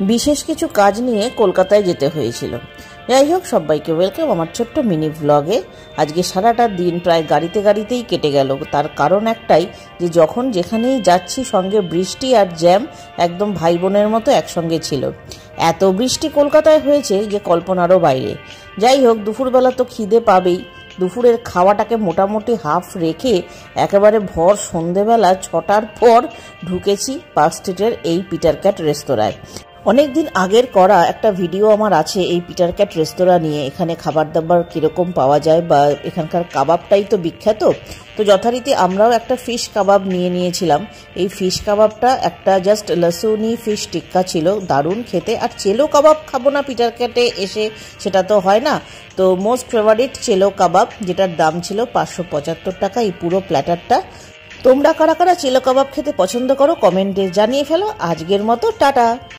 বিশেষ কিছু কাজ নিয়ে কলকাতায় যেতে হয়েছিল। যাই হোক, সবাইকে ওয়েলকাম আমার ছোট্ট মিনি ব্লগে। আজকে সারাটা দিন প্রায় গাড়িতেই কেটে গেল। তার কারণ একটাই, যে যখন যেখানেই যাচ্ছি সঙ্গে বৃষ্টি আর জ্যাম একদম ভাই বোনের মতো একসঙ্গে ছিল। এত বৃষ্টি কলকাতায় হয়েছে যে কল্পনারও বাইরে। যাই হোক, দুপুরবেলা তো খিদে পাবেই। দুপুরের খাওয়াটাকে মোটামুটি হাফ রেখে একেবারে ভর সন্ধেবেলা 6টার পর ঢুকেছি পার্ক স্ট্রিটের এই পিটার ক্যাট রেস্তোরাঁয়। অনেকদিন আগের করা একটা ভিডিও আমার আছে এই পিটার ক্যাট রেস্তোরাঁ নিয়ে। এখানে খাবার দাবার কিরকম পাওয়া যায় বা এখানকার কাবাবটাই তো বিখ্যাত। তো যথারীতি আমরাও একটা ফিশ কাবাব নিয়েছিলাম। এই ফিশ কাবাবটা একটা জাস্ট লসুনি ফিশ টিক্কা ছিল, দারুণ খেতে। আর চেলো কাবাব খাবো না পিটার ক্যাটে এসে, সেটা তো হয় না। তো মোস্ট ফেভারিট চেলো কাবাব, যেটার দাম ছিল 575 টাকা এই পুরো প্ল্যাটারটা। তোমরা কারা কারা চেলো কাবাব খেতে পছন্দ করো কমেন্টে জানিয়ে ফেলো। আজকের মতো টাটা।